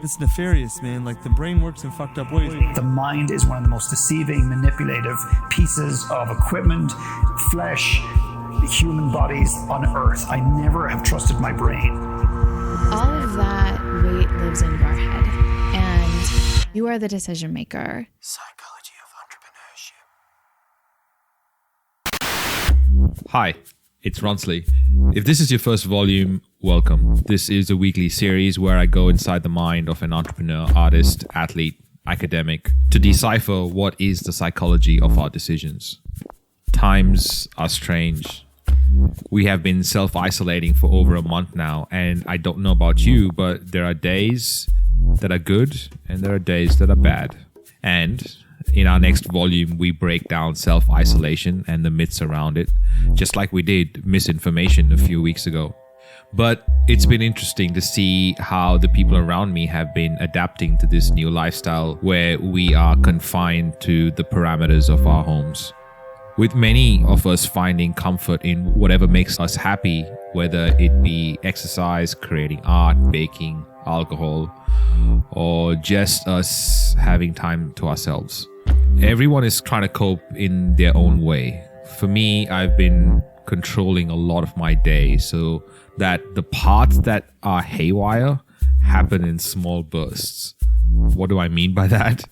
It's nefarious, man. Like, the brain works in fucked up ways. The mind is one of the most deceiving, manipulative pieces of equipment, flesh, human bodies on earth. I never have trusted my brain. All of that weight lives in your head, and you are the decision maker. Psychology of entrepreneurship. Hi, it's Ronsley. If this is your first volume, welcome. This is a weekly series where I go inside the mind of an entrepreneur, artist, athlete, academic to decipher what is the psychology of our decisions. Times are strange. We have been self-isolating for over a month now, and I don't know about you, but there are days that are good and there are days that are bad. And in our next volume, we break down self-isolation and the myths around it, just like we did misinformation a few weeks ago. But it's been interesting to see how the people around me have been adapting to this new lifestyle where we are confined to the parameters of our homes. With many of us finding comfort in whatever makes us happy, whether it be exercise, creating art, baking, alcohol, or just us having time to ourselves. Everyone is trying to cope in their own way. For me, I've been controlling a lot of my day so that the parts that are haywire happen in small bursts. What do I mean by that?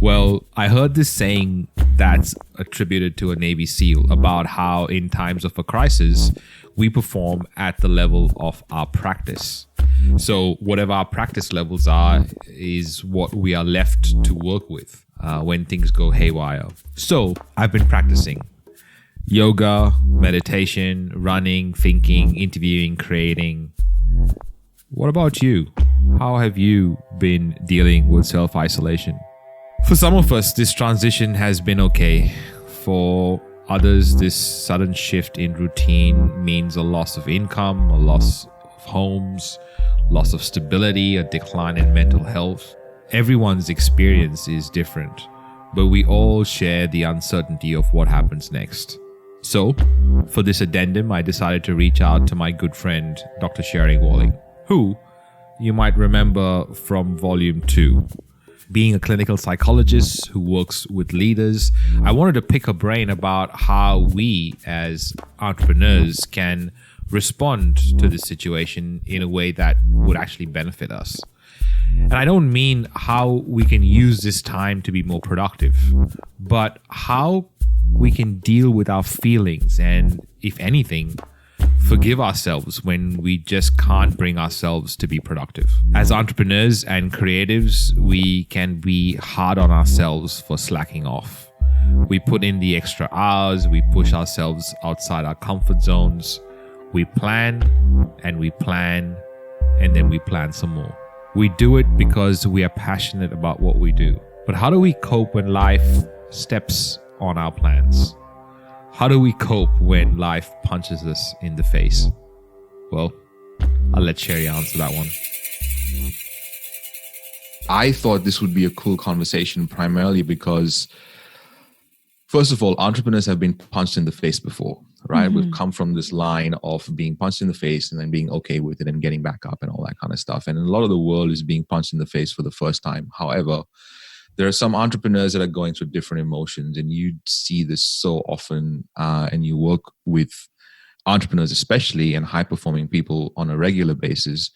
Well, I heard this saying that's attributed to a Navy SEAL about how in times of a crisis, we perform at the level of our practice. So whatever our practice levels are is what we are left to work with when things go haywire. So I've been practicing yoga, meditation, running, thinking, interviewing, creating. What about you? How have you been dealing with self-isolation? For some of us, this transition has been okay. For others, this sudden shift in routine means a loss of income, a loss of homes, loss of stability, a decline in mental health. Everyone's experience is different, but we all share the uncertainty of what happens next. So, for this addendum, I decided to reach out to my good friend, Dr. Sherry Walling, who you might remember from Volume 2. Being a clinical psychologist who works with leaders, I wanted to pick her brain about how we as entrepreneurs can respond to this situation in a way that would actually benefit us. And I don't mean how we can use this time to be more productive, but how we can deal with our feelings and, if anything, forgive ourselves when we just can't bring ourselves to be productive. As entrepreneurs and creatives, we can be hard on ourselves for slacking off. We put in the extra hours, we push ourselves outside our comfort zones, we plan, and then we plan some more. We do it because we are passionate about what we do. But how do we cope when life steps on our plans? How do we cope when life punches us in the face? Well, I'll let Sherry answer that one. I thought this would be a cool conversation primarily because, first of all, entrepreneurs have been punched in the face before, right? Mm-hmm. We've come from this line of being punched in the face and then being okay with it and getting back up and all that kind of stuff. And a lot of the world is being punched in the face for the first time. However, there are some entrepreneurs that are going through different emotions, and you see this so often, and you work with entrepreneurs, especially, and high-performing people on a regular basis.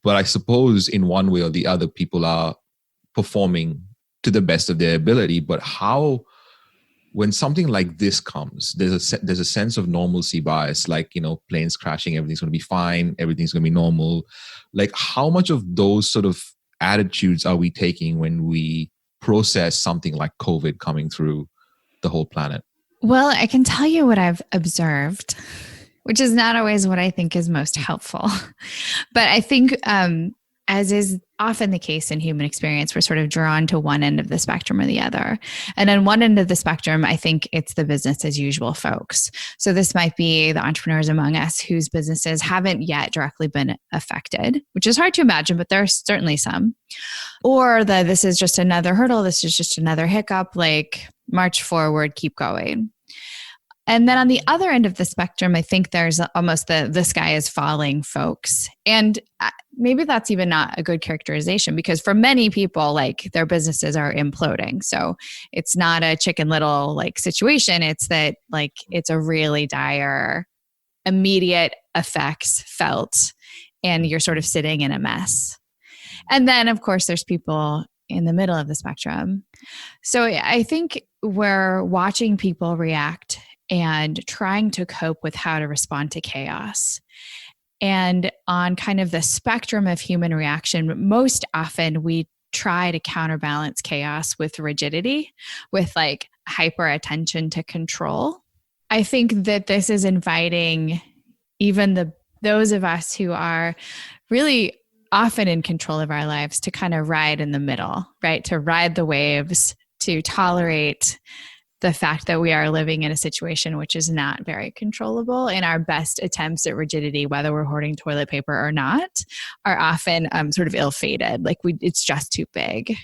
But I suppose in one way or the other, people are performing to the best of their ability. But how, when something like this comes, there's a sense of normalcy bias, like, planes crashing, everything's going to be fine, everything's going to be normal. Like, how much of those sort of attitudes are we taking when we process something like COVID coming through the whole planet? Well, I can tell you what I've observed, which is not always what I think is most helpful. But I think, as is often the case in human experience, we're sort of drawn to one end of the spectrum or the other. And on one end of the spectrum, I think it's the business as usual folks. So this might be the entrepreneurs among us whose businesses haven't yet directly been affected, which is hard to imagine, but there are certainly some. Or this is just another hurdle, this is just another hiccup, like march forward, keep going. And then on the other end of the spectrum, I think there's almost the sky is falling folks. And maybe that's even not a good characterization, because for many people, like, their businesses are imploding. So it's not a Chicken Little like situation. It's that, like, it's a really dire, immediate effects felt, and you're sort of sitting in a mess. And then, of course, there's people in the middle of the spectrum. So I think we're watching people react and trying to cope with how to respond to chaos. And on kind of the spectrum of human reaction, most often we try to counterbalance chaos with rigidity, with like hyper attention to control. I think that this is inviting even those of us who are really often in control of our lives to kind of ride in the middle, right? To ride the waves, to tolerate the fact that we are living in a situation which is not very controllable, and our best attempts at rigidity, whether we're hoarding toilet paper or not, are often sort of ill-fated. Like, it's just too big.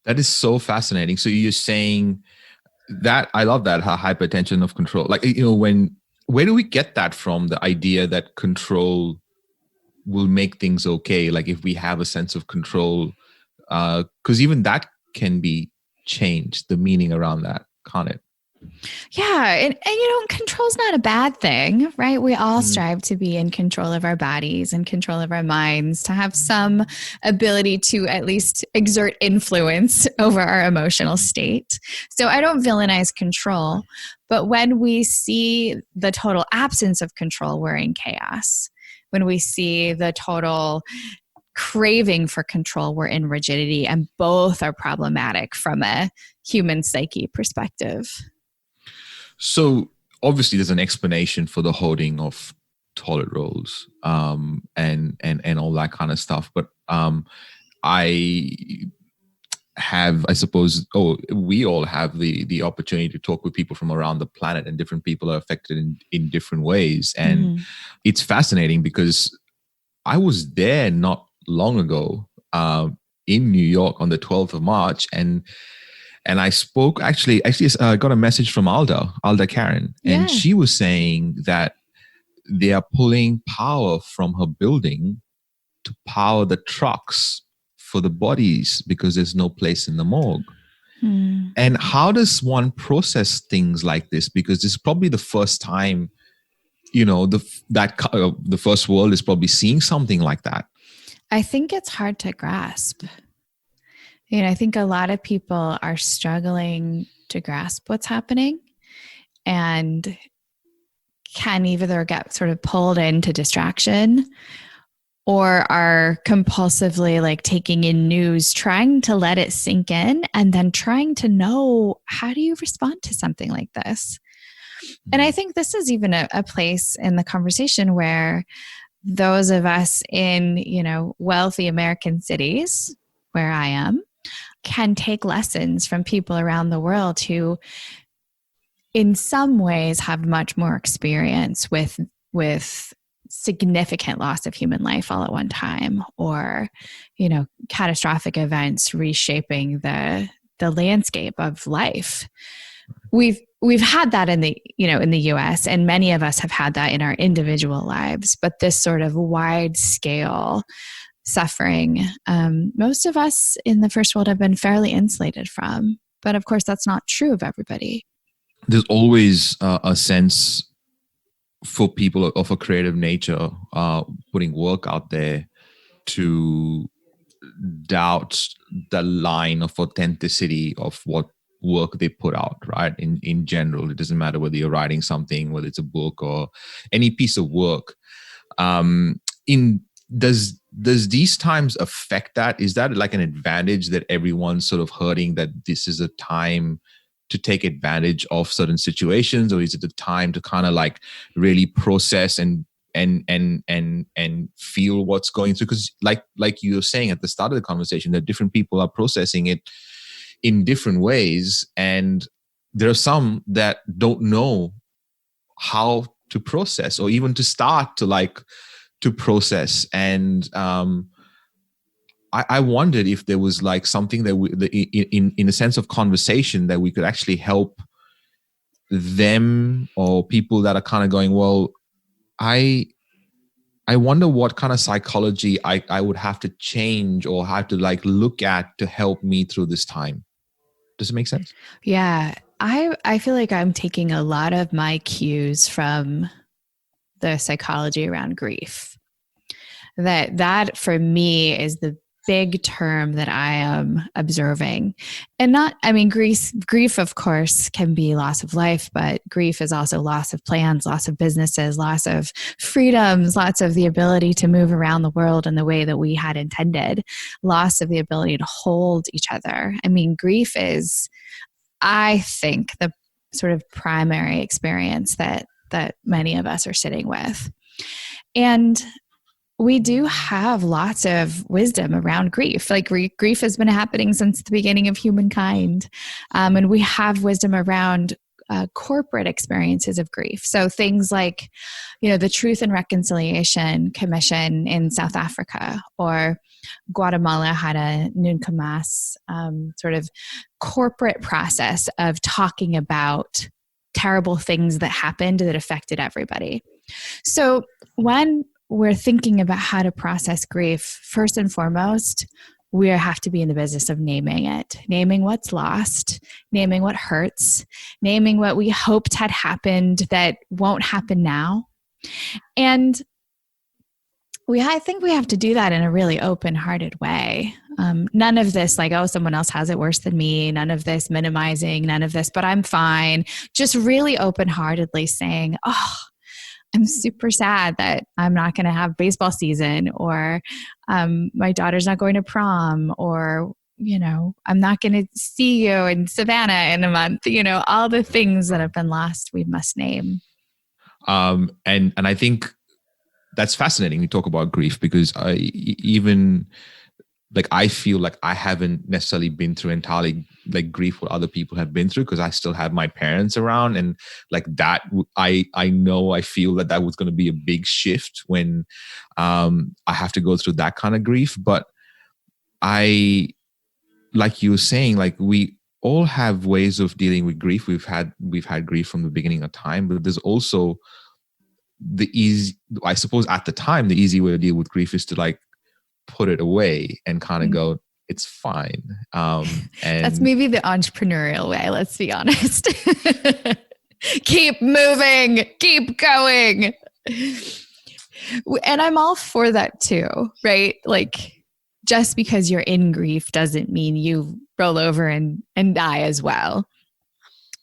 That is so fascinating. So you're saying that, I love that, hypertension of control. Like, where do we get that from? The idea that control will make things okay. Like, if we have a sense of control, because even that can be changed, the meaning around that, can't it? Yeah. And control's not a bad thing, right? We all strive to be in control of our bodies and control of our minds, to have some ability to at least exert influence over our emotional state. So I don't villainize control, but when we see the total absence of control, we're in chaos. When we see the total craving for control, we're in rigidity, and both are problematic from a human psyche perspective. So obviously there's an explanation for the hoarding of toilet rolls and all that kind of stuff. But we all have the opportunity to talk with people from around the planet, and different people are affected in different ways. And it's fascinating because I was there not long ago in New York on the 12th of March, and I spoke, I got a message from Alda Karen, and she was saying that they are pulling power from her building to power the trucks for the bodies because there's no place in the morgue. And how does one process things like this? Because this is probably the first time, the first world is probably seeing something like that. I think it's hard to grasp. I think a lot of people are struggling to grasp what's happening, and can either get sort of pulled into distraction, or are compulsively like taking in news, trying to let it sink in, and then trying to know, how do you respond to something like this? And I think this is even a place in the conversation where those of us in, wealthy American cities, where I am, can take lessons from people around the world who in some ways have much more experience with significant loss of human life all at one time, or, catastrophic events reshaping the landscape of life. We've had that in the US, and many of us have had that in our individual lives, but this sort of wide scale suffering, most of us in the first world have been fairly insulated from. But of course, that's not true of everybody. There's always a sense for people of a creative nature, putting work out there, to doubt the line of authenticity of what work they put out, right? In general, it doesn't matter whether you're writing something, whether it's a book or any piece of work. Does these times affect that? Is that like an advantage that everyone's sort of hurting, that this is a time to take advantage of certain situations, or is it the time to kind of like really process and feel what's going through? Because like you were saying at the start of the conversation, that different people are processing it in different ways, and there are some that don't know how to process, or even to start to process. And I wondered if there was like something that in a sense of conversation that we could actually help them or people that are kind of going, well, I wonder what kind of psychology I would have to change or have to like look at to help me through this time. Does it make sense? Yeah. I feel like I'm taking a lot of my cues from the psychology around grief. That for me is the big term that I am observing. And grief, of course, can be loss of life, but grief is also loss of plans, loss of businesses, loss of freedoms, lots of the ability to move around the world in the way that we had intended, loss of the ability to hold each other. I mean, grief is, I think, the sort of primary experience that many of us are sitting with. And we do have lots of wisdom around grief. Like grief has been happening since the beginning of humankind. And we have wisdom around corporate experiences of grief. So things like, the Truth and Reconciliation Commission in South Africa, or Guatemala had a Nunca Más sort of corporate process of talking about terrible things that happened that affected everybody. So when we're thinking about how to process grief, first and foremost, we have to be in the business of naming it, naming what's lost, naming what hurts, naming what we hoped had happened that won't happen now. And I think we have to do that in a really open-hearted way. None of this like, oh, someone else has it worse than me. None of this minimizing, none of this, but I'm fine. Just really open-heartedly saying, oh, I'm super sad that I'm not going to have baseball season, or my daughter's not going to prom, or, I'm not going to see you in Savannah in a month. All the things that have been lost, we must name. And I think that's fascinating. You talk about grief, because I feel like I haven't necessarily been through entirely like grief what other people have been through, because I still have my parents around, and like that I feel that was going to be a big shift when I have to go through that kind of grief. But like you were saying, like we all have ways of dealing with grief. We've had grief from the beginning of time, but there's also I suppose at the time, the easy way to deal with grief is to like put it away and kind of go, it's fine. And that's maybe the entrepreneurial way. Let's be honest. Keep moving, keep going. And I'm all for that too, right? Like, just because you're in grief doesn't mean you roll over and die as well.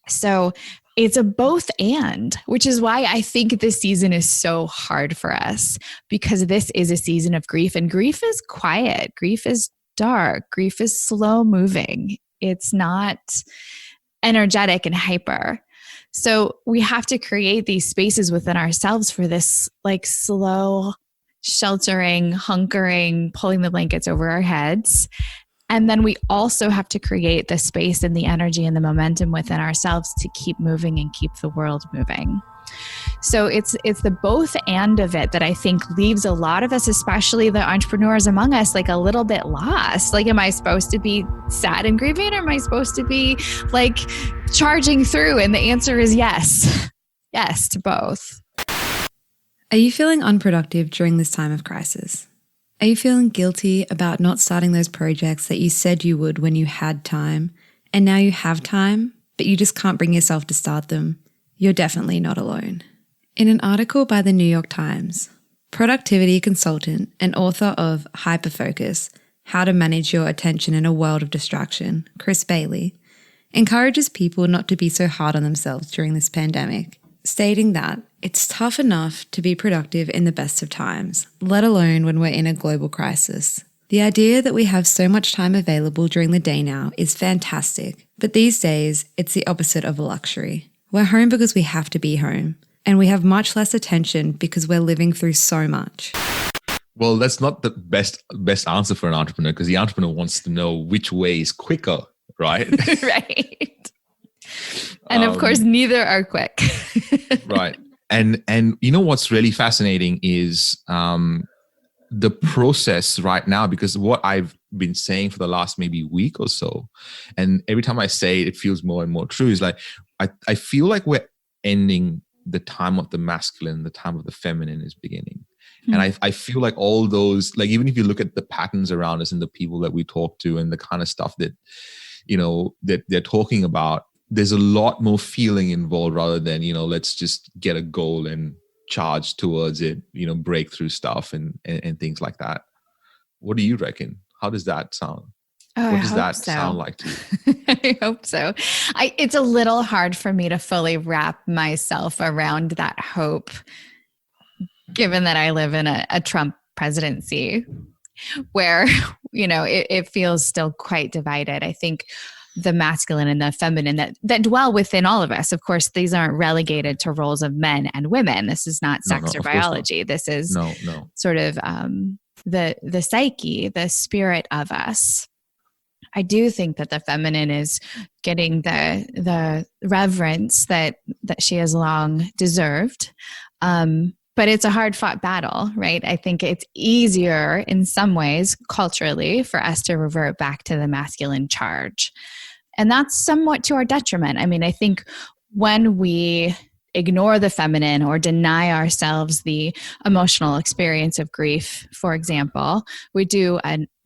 So it's a both and, which is why I think this season is so hard for us, because this is a season of grief, and grief is quiet. Grief is dark. Grief is slow moving. It's not energetic and hyper. So we have to create these spaces within ourselves for this like slow, sheltering, hunkering, pulling the blankets over our heads. And then we also have to create the space and the energy and the momentum within ourselves to keep moving and keep the world moving. So it's the both and of it that I think leaves a lot of us, especially the entrepreneurs among us, like a little bit lost. Like, am I supposed to be sad and grieving, or am I supposed to be like charging through? And the answer is yes. Yes to both. Are you feeling unproductive during this time of crisis? Are you feeling guilty about not starting those projects that you said you would when you had time, and now you have time, but you just can't bring yourself to start them? You're definitely not alone. In an article by the New York Times, productivity consultant and author of Hyperfocus, How to Manage Your Attention in a World of Distraction, Chris Bailey, encourages people not to be so hard on themselves during this pandemic, stating that it's tough enough to be productive in the best of times, let alone when we're in a global crisis. The idea that we have so much time available during the day now is fantastic, but these days it's the opposite of a luxury. We're home because we have to be home, and we have much less attention because we're living through so much. Well, that's not the best answer for an entrepreneur, because the entrepreneur wants to know which way is quicker, right? Right. And of course, neither are quick. Right. And you know what's really fascinating is the process right now, because what I've been saying for the last maybe week or so, and every time I say it, it feels more and more true, is like I feel like we're ending the time of the masculine, the time of the feminine is beginning. And I feel like all those, like, even if you look at the patterns around us and the people that we talk to and the kind of stuff that, that they're talking about, there's a lot more feeling involved rather than, let's just get a goal and charge towards it, break through stuff and things like that. What do you reckon? How does that sound? Oh, what does that sound like to you? I hope so. It's a little hard for me to fully wrap myself around that hope, given that I live in a Trump presidency where, it feels still quite divided. I think the masculine and the feminine that dwell within all of us. Of course, these aren't relegated to roles of men and women. This is not sex or biology. This is sort of the psyche, the spirit of us. I do think that the feminine is getting the reverence that she has long deserved. But it's a hard fought battle, right? I think it's easier in some ways culturally for us to revert back to the masculine charge. And that's somewhat to our detriment. I mean, I think when we ignore the feminine or deny ourselves the emotional experience of grief, for example, we do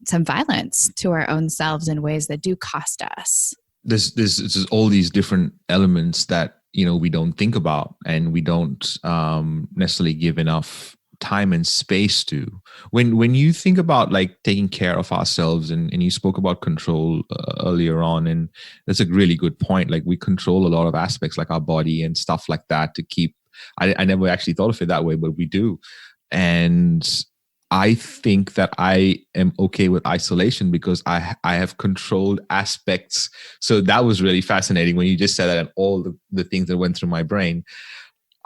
some violence to our own selves in ways that do cost us. There's all these different elements that we don't think about and we don't necessarily give enough time and space to. When you think about like taking care of ourselves, and you spoke about control earlier on, and that's a really good point. Like we control a lot of aspects like our body and stuff like that to keep, I never actually thought of it that way, but we do. And I think that I am okay with isolation because I have controlled aspects. So that was really fascinating when you just said that and all the things that went through my brain.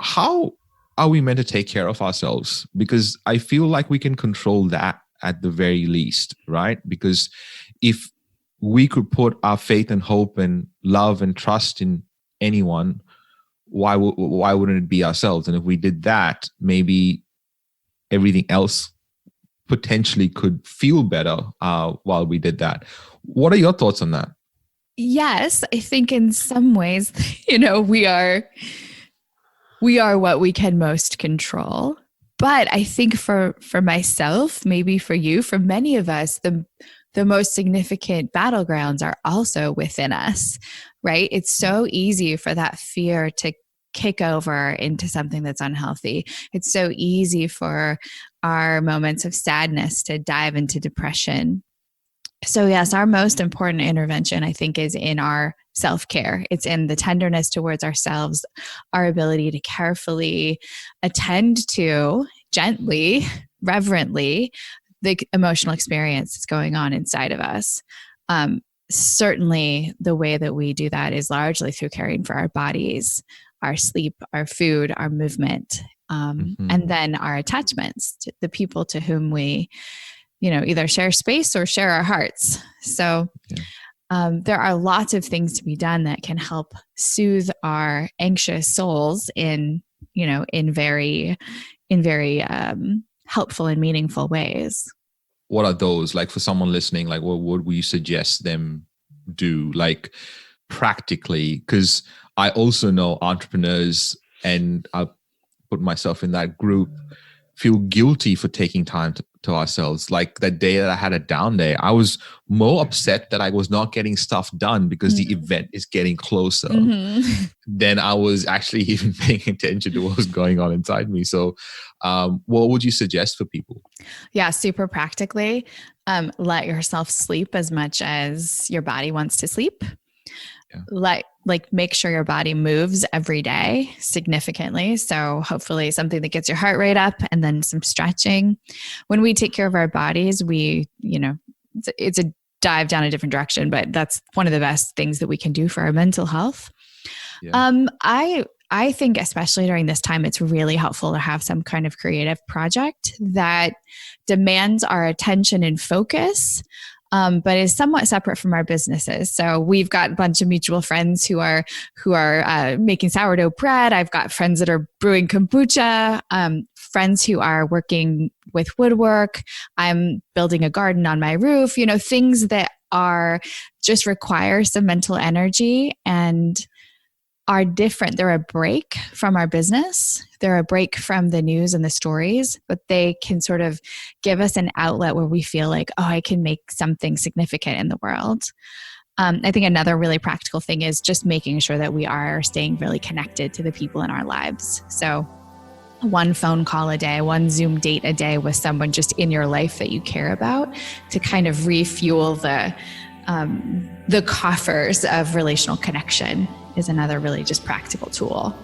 How are we meant to take care of ourselves? Because I feel like we can control that at the very least, right? Because if we could put our faith and hope and love and trust in anyone, why wouldn't it be ourselves? And if we did that, maybe everything else potentially could feel better while we did that. What are your thoughts on that? Yes, I think in some ways, we are what we can most control. But I think for myself, maybe for you, for many of us, the most significant battlegrounds are also within us, right? It's so easy for that fear to kick over into something that's unhealthy. It's so easy for our moments of sadness to dive into depression. So yes, our most important intervention, I think, is in our self-care. It's in the tenderness towards ourselves, our ability to carefully attend to, gently, reverently, the emotional experience that's going on inside of us. Certainly, the way that we do that is largely through caring for our bodies, our sleep, our food, our movement, and then our attachments to the people to whom we either share space or share our hearts. So there are lots of things to be done that can help soothe our anxious souls in very helpful and meaningful ways. What are those? Like for someone listening, like what would we suggest them do? Like practically, because I also know entrepreneurs, and I put myself in that group, feel guilty for taking time to ourselves. Like that day that I had a down day, I was more upset that I was not getting stuff done because the event is getting closer than I was actually even paying attention to what was going on inside me. So what would you suggest for people? Yeah, super practically, let yourself sleep as much as your body wants to sleep. Make sure your body moves every day significantly. So hopefully something that gets your heart rate up, and then some stretching. When we take care of our bodies, it's a dive down a different direction, but that's one of the best things that we can do for our mental health. Yeah. I think especially during this time, it's really helpful to have some kind of creative project that demands our attention and focus, but is somewhat separate from our businesses. So we've got a bunch of mutual friends who are making sourdough bread. I've got friends that are brewing kombucha, friends who are working with woodwork. I'm building a garden on my roof, things that are just require some mental energy and are different. They're a break from our business. They're a break from the news and the stories, but they can sort of give us an outlet where we feel like, oh, I can make something significant in the world. I think another really practical thing is just making sure that we are staying really connected to the people in our lives. So one phone call a day, one Zoom date a day with someone just in your life that you care about to kind of refuel the coffers of relational connection is another really just practical tool.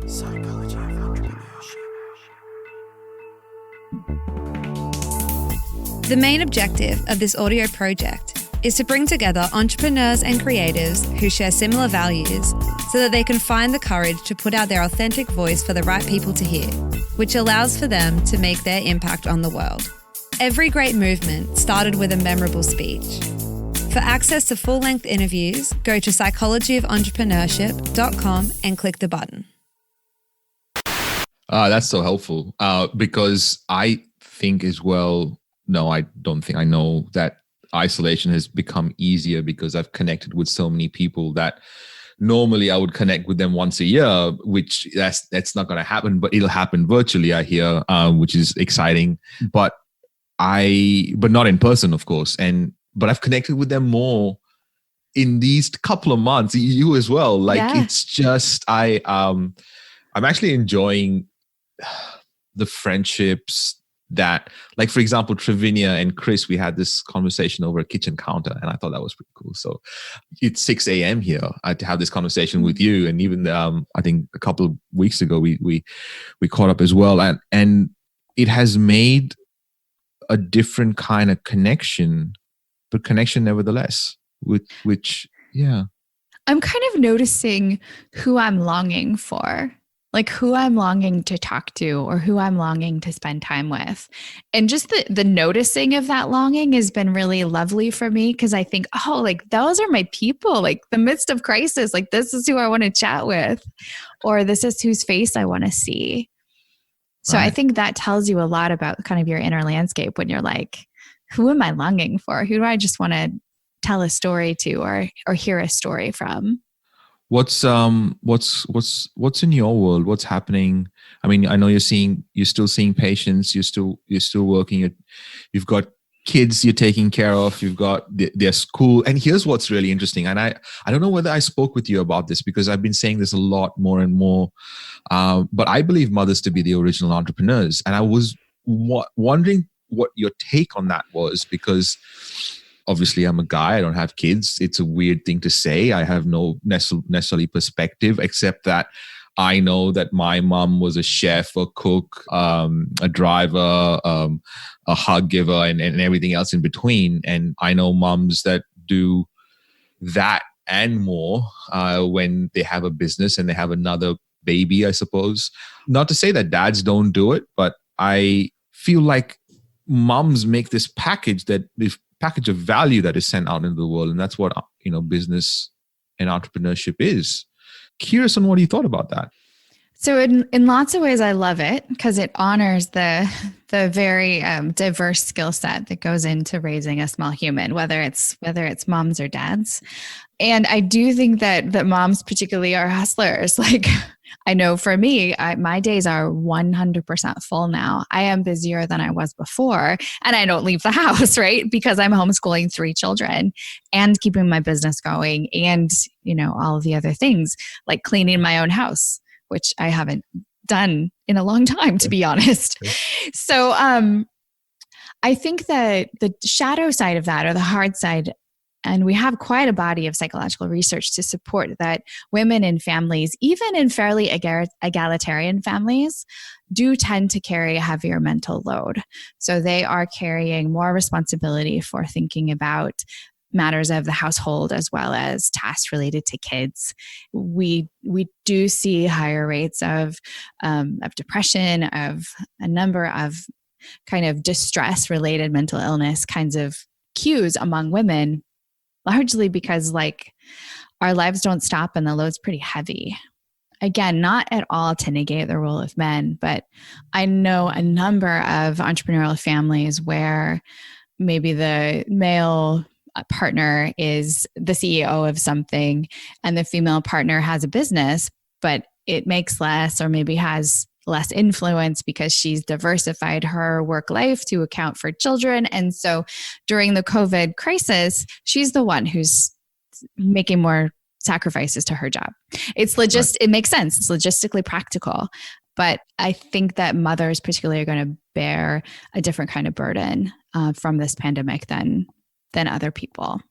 Psychology of entrepreneurship. The main objective of this audio project is to bring together entrepreneurs and creatives who share similar values so that they can find the courage to put out their authentic voice for the right people to hear, which allows for them to make their impact on the world. Every great movement started with a memorable speech. For access to full-length interviews, go to psychologyoфentrepreneurship.com and click the button. That's so helpful because I think as well, no, I don't think I know that isolation has become easier because I've connected with so many people that normally I would connect with them once a year, which that's not going to happen, but it'll happen virtually, I hear, which is exciting, but not in person, of course. But I've connected with them more in these couple of months, you as well. Like, yeah. It's just, I'm actually enjoying the friendships that, like, for example, Travinia and Chris, we had this conversation over a kitchen counter, and I thought that was pretty cool. So it's 6 a.m. here to have this conversation with you. And even, I think a couple of weeks ago, we caught up as well. And it has made a different kind of connection, but connection nevertheless, which, yeah. I'm kind of noticing who I'm longing for, like who I'm longing to talk to or who I'm longing to spend time with. And just the noticing of that longing has been really lovely for me because I think, oh, like those are my people, like the midst of crisis, like this is who I want to chat with, or this is whose face I want to see. So right. I think that tells you a lot about kind of your inner landscape when you're like, who am I longing for? Who do I just want to tell a story to or hear a story from? What's in your world? What's happening? I mean, I know you're still seeing patients. You're still working. You've got kids you're taking care of. You've got their school. And here's what's really interesting. And I don't know whether I spoke with you about this because I've been saying this a lot more and more. But I believe mothers to be the original entrepreneurs. And I was wondering what your take on that was, because obviously I'm a guy, I don't have kids. It's a weird thing to say. I have no necessarily perspective, except that I know that my mom was a chef, a cook, a driver, a hug giver, and everything else in between. And I know moms that do that and more when they have a business and they have another baby, I suppose. Not to say that dads don't do it, but I feel like moms make this package of value that is sent out into the world. And that's what, business and entrepreneurship is. Curious on what you thought about that. So in lots of ways, I love it because it honors the very diverse skill set that goes into raising a small human, whether it's moms or dads. And I do think that moms particularly are hustlers. Like, I know for me, my days are 100% full now. I am busier than I was before, and I don't leave the house, right? Because I'm homeschooling 3 children and keeping my business going and, all of the other things like cleaning my own house, which I haven't done in a long time, to be honest. So I think that the shadow side of that, or the hard side, and we have quite a body of psychological research to support that women in families, even in fairly egalitarian families, do tend to carry a heavier mental load. So they are carrying more responsibility for thinking about matters of the household as well as tasks related to kids. We do see higher rates of depression, of a number of kind of distress-related mental illness kinds of cues among women, largely because like our lives don't stop and the load's pretty heavy. Again, not at all to negate the role of men, but I know a number of entrepreneurial families where maybe the male partner is the CEO of something and the female partner has a business, but it makes less or maybe has less influence because she's diversified her work life to account for children. And so during the COVID crisis, she's the one who's making more sacrifices to her job. It's It makes sense. It's logistically practical. But I think that mothers particularly are going to bear a different kind of burden from this pandemic than other people.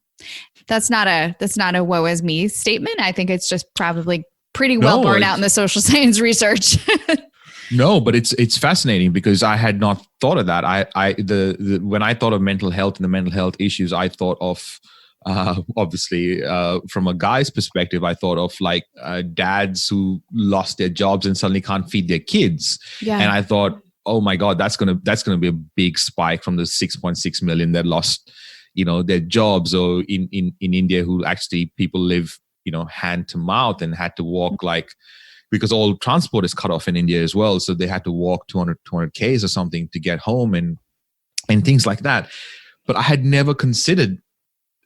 That's not a woe is me statement. I think it's just probably pretty well borne out in the social science research. No, but it's fascinating because I had not thought of that. When I thought of mental health and the mental health issues, I thought of obviously from a guy's perspective, I thought of like dads who lost their jobs and suddenly can't feed their kids. Yeah. And I thought, oh my God, that's gonna be a big spike from the 6.6 million that lost, their jobs, or in India who actually people live, hand to mouth and had to walk because all transport is cut off in India as well. So they had to walk 200 Ks or something to get home and things like that. But I had never considered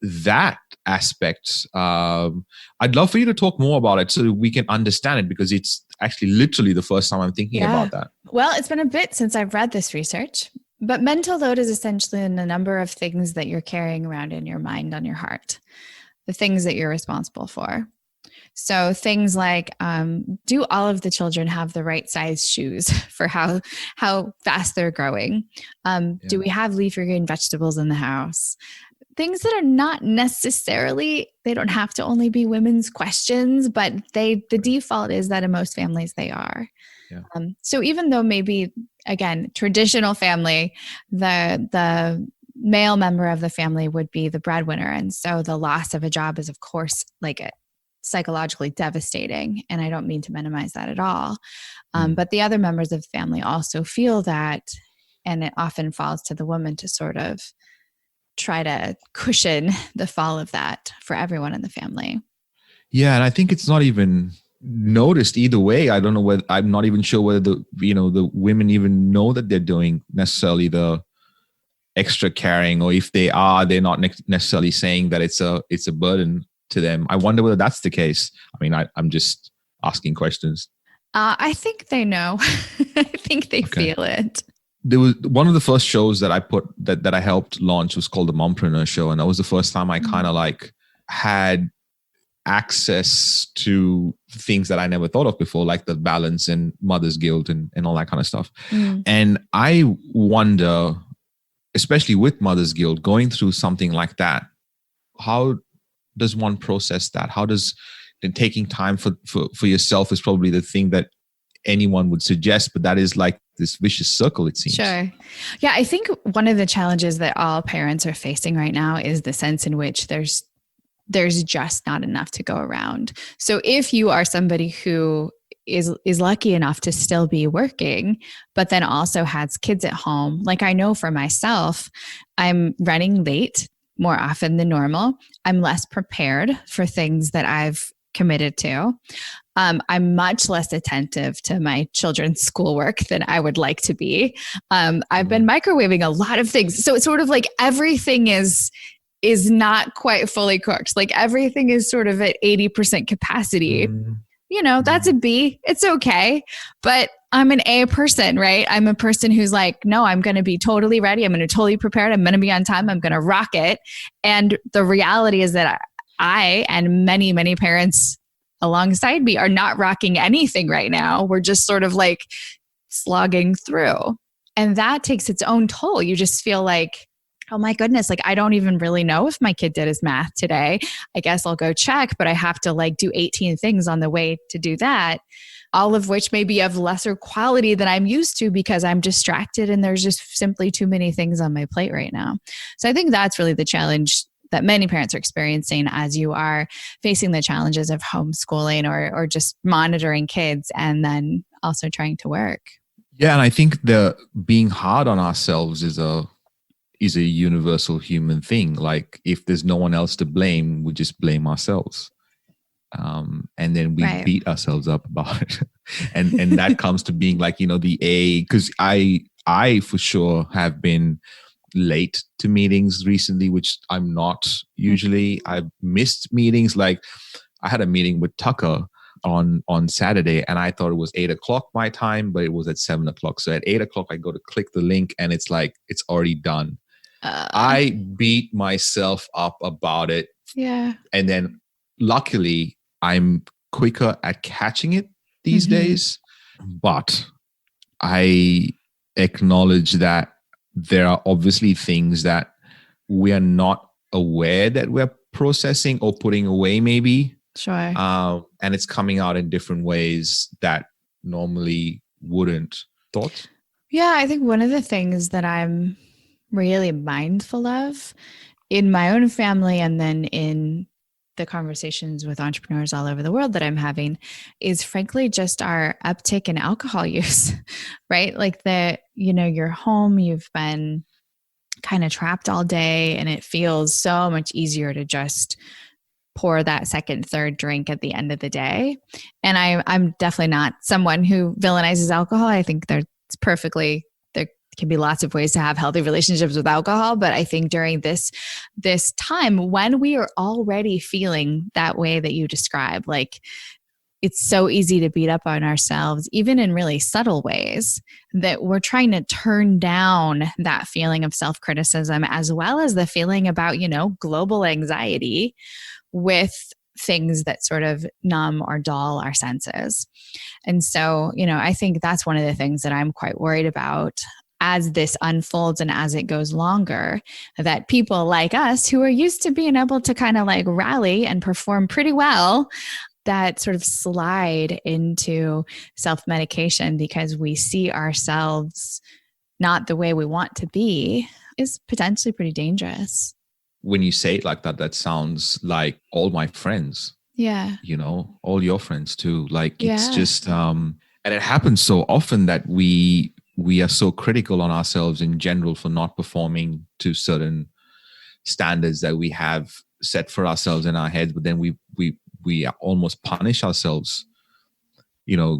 that aspect. I'd love for you to talk more about it so that we can understand it, because it's actually literally the first time I'm thinking about that. Well, it's been a bit since I've read this research, but mental load is essentially in a number of things that you're carrying around in your mind, on your heart, the things that you're responsible for. So things like, do all of the children have the right size shoes for how fast they're growing? Do we have leafy green vegetables in the house? Things that are not necessarily, they don't have to only be women's questions, but the default is that in most families they are. Yeah. So even though maybe, again, traditional family, the male member of the family would be the breadwinner. And so the loss of a job is, of course, psychologically devastating. And I don't mean to minimize that at all. But the other members of the family also feel that, and it often falls to the woman to sort of try to cushion the fall of that for everyone in the family. Yeah. And I think it's not even noticed either way. I don't know whether, I'm not even sure whether the women even know that they're doing necessarily the extra carrying, or if they are, they're not necessarily saying that it's a burden to them. I wonder whether that's the case. I mean, I'm just asking questions. I think they know. I think they feel it. There was one of the first shows that I put that I helped launch was called the Mompreneur Show. And that was the first time I kind of had access to things that I never thought of before, like the balance and mother's guilt and all that kind of stuff. And I wonder, especially with mother's guilt, going through something like that, how does one process that? How does taking time for yourself is probably the thing that anyone would suggest, but that is like this vicious circle, it seems. Sure. Yeah, I think one of the challenges that all parents are facing right now is the sense in which there's just not enough to go around. So if you are somebody who is lucky enough to still be working, but then also has kids at home, like I know for myself, I'm running late more often than normal. I'm less prepared for things that I've committed to. I'm much less attentive to my children's schoolwork than I would like to be. I've been microwaving a lot of things. So it's sort of like everything is not quite fully cooked. Like everything is sort of at 80% capacity. That's a B. It's okay. But I'm an A person, right? I'm a person who's like, no, I'm going to be totally ready. I'm going to totally prepared. I'm going to be on time. I'm going to rock it. And the reality is that I and many, many parents alongside me are not rocking anything right now. We're just sort of like slogging through. And that takes its own toll. You just feel like, oh my goodness, like I don't even really know if my kid did his math today. I guess I'll go check, but I have to do 18 things on the way to do that, all of which may be of lesser quality than I'm used to because I'm distracted and there's just simply too many things on my plate right now. So I think that's really the challenge that many parents are experiencing as you are facing the challenges of homeschooling or just monitoring kids and then also trying to work. Yeah. And I think the being hard on ourselves is is a universal human thing. Like if there's no one else to blame, we just blame ourselves. And then we Right. beat ourselves up about it. and that comes to being like, because I for sure have been late to meetings recently, which I'm not usually. I've missed meetings. Like I had a meeting with Tucker on Saturday, and I thought it was 8:00 my time, but it was at 7:00. So at 8:00, I go to click the link, and it's like it's already done. I beat myself up about it. Yeah. And then luckily, I'm quicker at catching it these days. But I acknowledge that there are obviously things that we are not aware that we're processing or putting away, maybe. Sure. And it's coming out in different ways that normally wouldn't. Thoughts? Yeah, I think one of the things that I'm really mindful of in my own family and then in the conversations with entrepreneurs all over the world that I'm having is frankly just our uptick in alcohol use, right? Like you're home, you've been kind of trapped all day, and it feels so much easier to just pour that second, third drink at the end of the day. And I'm definitely not someone who villainizes alcohol. I think there can be lots of ways to have healthy relationships with alcohol. But I think during this time when we are already feeling that way that you describe, like it's so easy to beat up on ourselves, even in really subtle ways, that we're trying to turn down that feeling of self-criticism as well as the feeling about, global anxiety with things that sort of numb or dull our senses. And so, I think that's one of the things that I'm quite worried about as this unfolds and as it goes longer, that people like us who are used to being able to kind of like rally and perform pretty well, that sort of slide into self-medication because we see ourselves not the way we want to be is potentially pretty dangerous. When you say it like that, that sounds like all my friends. Yeah. All your friends too. Like it's just, and it happens so often that we are so critical on ourselves in general for not performing to certain standards that we have set for ourselves in our heads. But then we almost punish ourselves,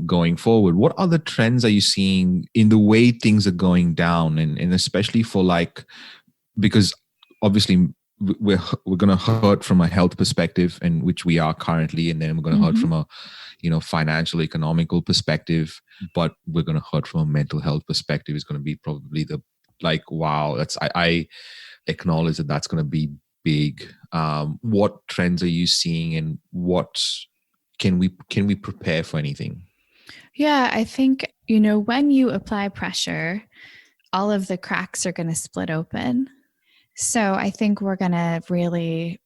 going forward. What other trends are you seeing in the way things are going down? And especially for because obviously we're going to hurt from a health perspective, and which we are currently, and then we're going to hurt from a financial, economical perspective, but we're going to hurt from a mental health perspective. Is going to be probably I acknowledge that that's going to be big. What trends are you seeing, and what can we prepare for anything? Yeah, I think, when you apply pressure, all of the cracks are going to split open. So I think we're going to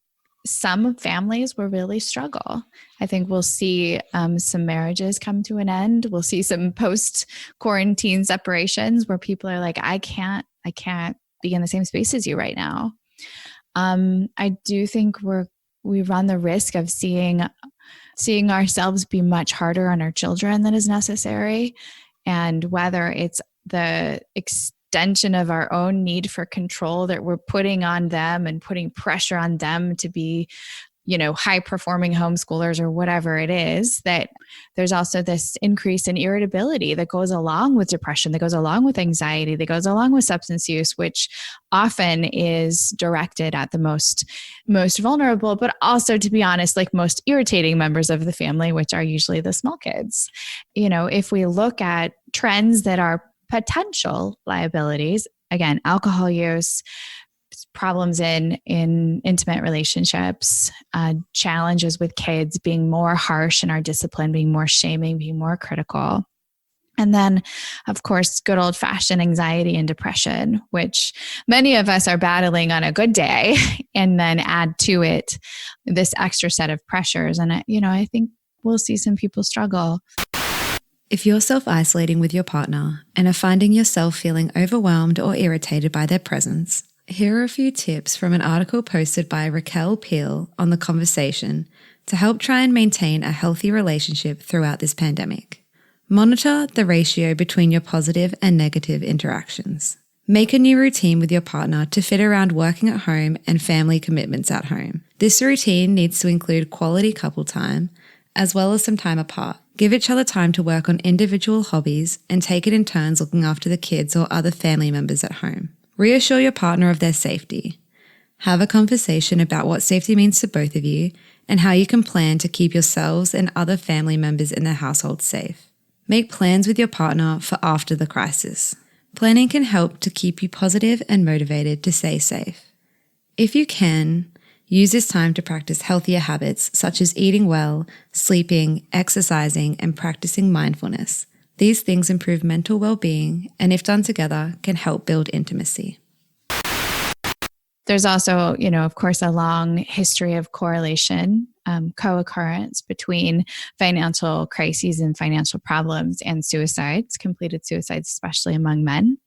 some families will really struggle. I think we'll see some marriages come to an end. We'll see some post-quarantine separations where people are like, I can't be in the same space as you right now. I do think we run the risk of seeing ourselves be much harder on our children than is necessary. And whether it's the extension of our own need for control that we're putting on them and putting pressure on them to be, high performing homeschoolers or whatever it is, that there's also this increase in irritability that goes along with depression, that goes along with anxiety, that goes along with substance use, which often is directed at the most vulnerable, but also, to be honest, like most irritating members of the family, which are usually the small kids. If we look at trends that are potential liabilities, again, alcohol use, problems in intimate relationships, challenges with kids, being more harsh in our discipline, being more shaming, being more critical. And then, of course, good old-fashioned anxiety and depression, which many of us are battling on a good day, and then add to it this extra set of pressures. And, I think we'll see some people struggle. If you're self-isolating with your partner and are finding yourself feeling overwhelmed or irritated by their presence, here are a few tips from an article posted by Raquel Peel on The Conversation to help try and maintain a healthy relationship throughout this pandemic. Monitor the ratio between your positive and negative interactions. Make a new routine with your partner to fit around working at home and family commitments at home. This routine needs to include quality couple time, as well as some time apart. Give each other time to work on individual hobbies and take it in turns looking after the kids or other family members at home. Reassure your partner of their safety. Have a conversation about what safety means to both of you and how you can plan to keep yourselves and other family members in the household safe. Make plans with your partner for after the crisis. Planning can help to keep you positive and motivated to stay safe. If you can, use this time to practice healthier habits such as eating well, sleeping, exercising, and practicing mindfulness. These things improve mental well-being and, if done together, can help build intimacy. There's also, of course, a long history of correlation, co-occurrence between financial crises and financial problems and suicides, completed suicides, especially among men.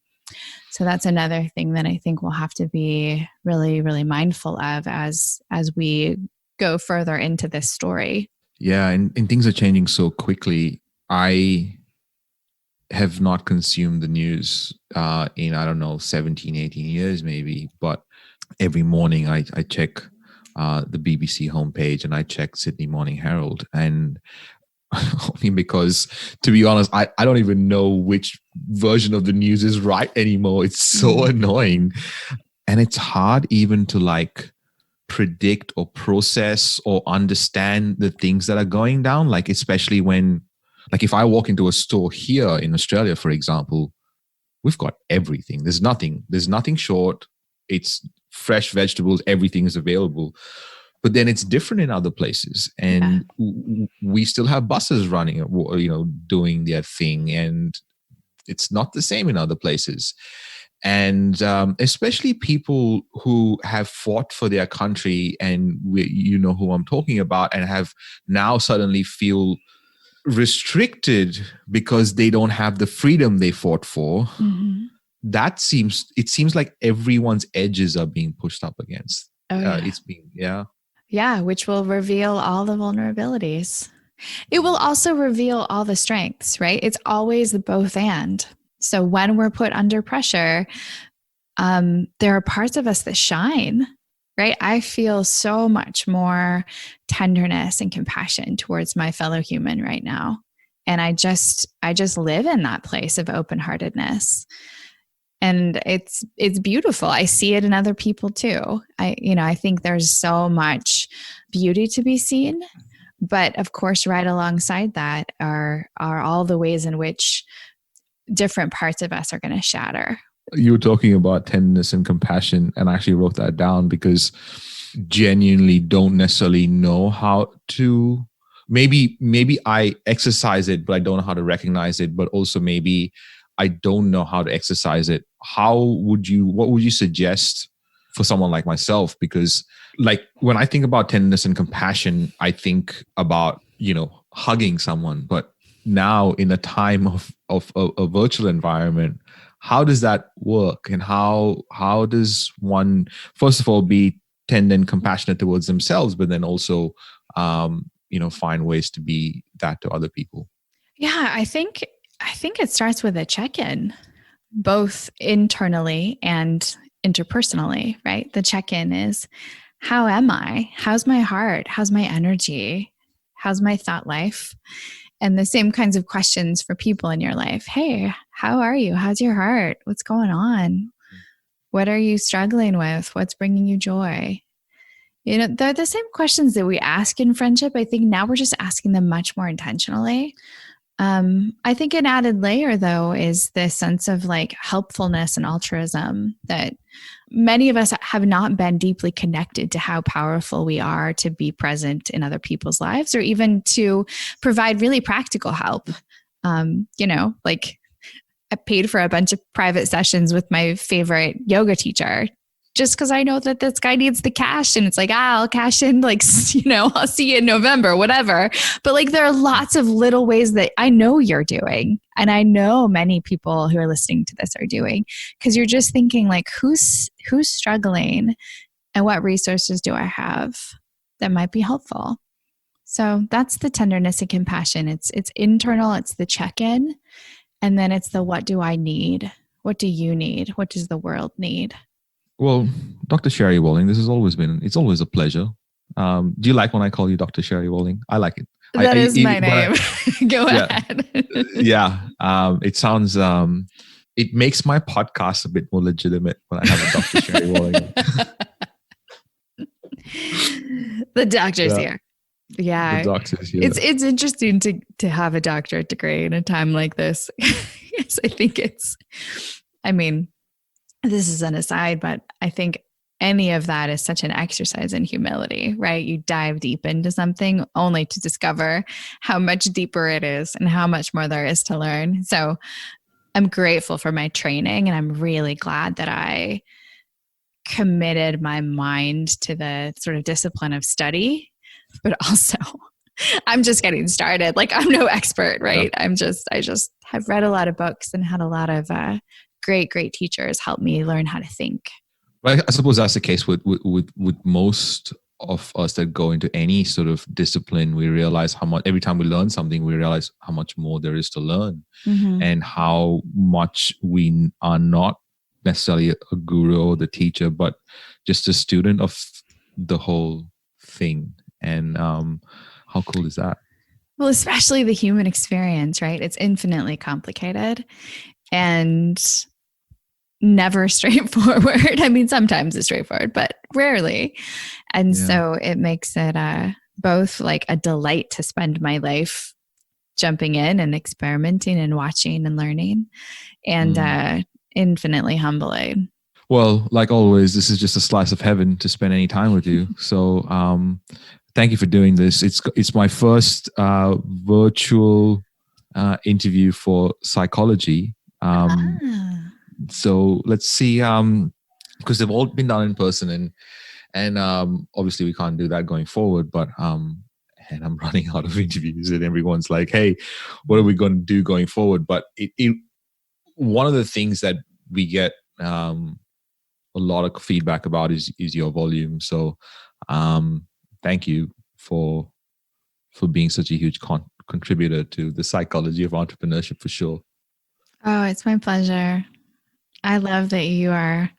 So that's another thing that I think we'll have to be really, really mindful of as we go further into this story. Yeah, and things are changing so quickly. I have not consumed the news in, 17, 18 years maybe, but every morning I check the BBC homepage and I check Sydney Morning Herald, and only because, to be honest, I don't even know which version of the news is right anymore. It's so annoying. And it's hard even to predict or process or understand the things that are going down. Especially when, if I walk into a store here in Australia, for example, we've got everything. There's nothing short. It's fresh vegetables. Everything is available. But then it's different in other places, and we still have buses running, doing their thing, and it's not the same in other places. And especially people who have fought for their country, and who I'm talking about, and have now suddenly feel restricted because they don't have the freedom they fought for. Mm-hmm. It seems like everyone's edges are being pushed up against. Yeah, which will reveal all the vulnerabilities. It will also reveal all the strengths, right? It's always the both and. So when we're put under pressure, there are parts of us that shine, right? I feel so much more tenderness and compassion towards my fellow human right now. And I just live in that place of open-heartedness. And it's beautiful. I see it in other people too. I think there's so much beauty to be seen, but of course, right alongside that are all the ways in which different parts of us are going to shatter. You were talking about tenderness and compassion, and I actually wrote that down because genuinely don't necessarily know how to. Maybe I exercise it, but I don't know how to recognize it. But also maybe I don't know how to exercise it. What would you suggest for someone like myself? Because when I think about tenderness and compassion, I think about, hugging someone. But now in a time of a virtual environment, how does that work? And how does one, first of all, be tender and compassionate towards themselves, but then also, find ways to be that to other people? Yeah, I think it starts with a check-in, both internally and interpersonally, right? The check-in is, how am I? How's my heart? How's my energy? How's my thought life? And the same kinds of questions for people in your life. Hey, how are you? How's your heart? What's going on? What are you struggling with? What's bringing you joy? They're the same questions that we ask in friendship. I think now we're just asking them much more intentionally. I think an added layer, though, is this sense of helpfulness and altruism, that many of us have not been deeply connected to how powerful we are to be present in other people's lives, or even to provide really practical help. I paid for a bunch of private sessions with my favorite yoga teacher, just because I know that this guy needs the cash, and it's I'll cash in, I'll see you in November, whatever. But there are lots of little ways that I know you're doing, and I know many people who are listening to this are doing, because you're just thinking who's struggling, and what resources do I have that might be helpful. So that's the tenderness and compassion. It's internal, it's the check-in, and then it's the what do I need? What do you need? What does the world need? Well, Dr. Sherry Walling, it's always a pleasure. Do you like when I call you Dr. Sherry Walling? I like it. That is my name. Go ahead. Yeah. It sounds, it makes my podcast a bit more legitimate when I have a Dr. Sherry Walling. The doctor's here. Yeah. The doctor's here. It's interesting to have a doctorate degree in a time like this. Yes, I think this is an aside, but I think any of that is such an exercise in humility, right? You dive deep into something only to discover how much deeper it is and how much more there is to learn. So I'm grateful for my training, and I'm really glad that I committed my mind to the sort of discipline of study, but also I'm just getting started. Like, I'm no expert, right? Yeah. I just have read a lot of books and had a lot of great teachers help me learn how to think. Right. I suppose that's the case with most of us that go into any sort of discipline. We realize how much, every time we learn something, we realize how much more there is to learn, and how much we are not necessarily a guru or the teacher, but just a student of the whole thing. And how cool is that? Well, especially the human experience, right? It's infinitely complicated and never straightforward. I mean, sometimes it's straightforward, but rarely. And so it makes it both like a delight to spend my life jumping in and experimenting and watching and learning, and infinitely humbling. Well, like always, this is just a slice of heaven to spend any time with you. So thank you for doing this. It's my first virtual interview for psychology. So let's see, because they've all been done in person, and obviously we can't do that going forward, but and I'm running out of interviews, and everyone's like, hey, what are we going to do going forward? But one of the things that we get a lot of feedback about is your volume. So thank you for being such a huge contributor to the psychology of entrepreneurship, for sure. Oh, it's my pleasure. I love that you are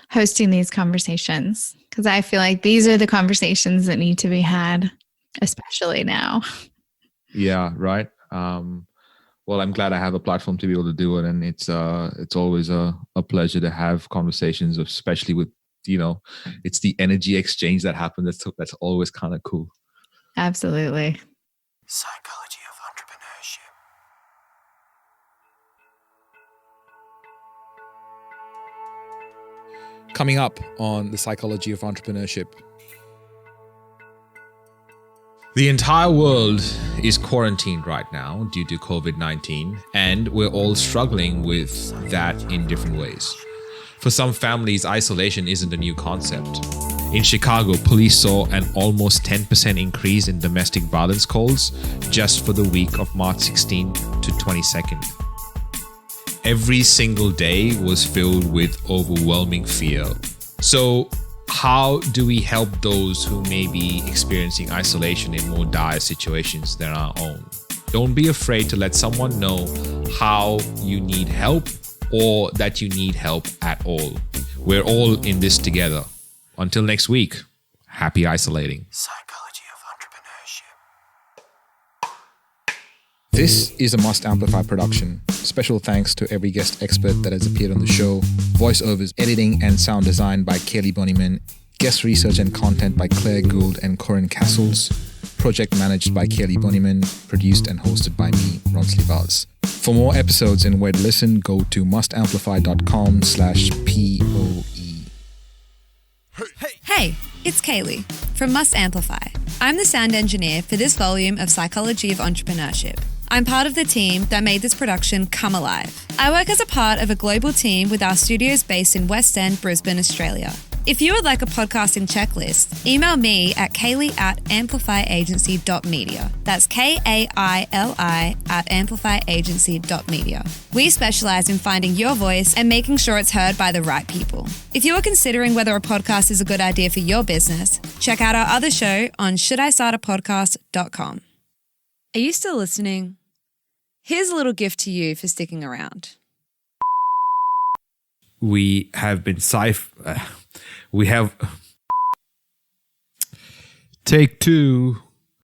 hosting these conversations, because I feel like these are the conversations that need to be had, especially now. Yeah, right. Well, I'm glad I have a platform to be able to do it, and it's always a pleasure to have conversations, especially with, it's the energy exchange that happens. That's always kind of cool. Absolutely. Psychology of entrepreneurship. Coming up on the psychology of entrepreneurship. The entire world is quarantined right now due to COVID-19, and we're all struggling with that in different ways. For some families, isolation isn't a new concept. In Chicago, police saw an almost 10% increase in domestic violence calls just for the week of March 16 to 22nd. Every single day was filled with overwhelming fear. So, how do we help those who may be experiencing isolation in more dire situations than our own? Don't be afraid to let someone know how you need help, or that you need help at all. We're all in this together. Until next week, happy isolating. Psychology of entrepreneurship. This is a Must Amplify production. Special thanks to every guest expert that has appeared on the show. Voiceovers, editing, and sound design by Kaylee Bonnyman. Guest research and content by Claire Gould and Corinne Castles. Project managed by Kaylee Bonnyman. Produced and hosted by me, Ronsley Vaz. For more episodes and where to listen, go to mustamplify.com/POE. Hey, it's Kaylee from Must Amplify. I'm the sound engineer for this volume of Psychology of Entrepreneurship. I'm part of the team that made this production come alive. I work as a part of a global team with our studios based in West End, Brisbane, Australia. If you would like a podcasting checklist, email me at kaylee@amplifyagency.media. That's KAILI@amplifyagency.media. We specialize in finding your voice and making sure it's heard by the right people. If you are considering whether a podcast is a good idea for your business, check out our other show on shouldistartapodcast.com. Are you still listening? Here's a little gift to you for sticking around. we have been we have take two.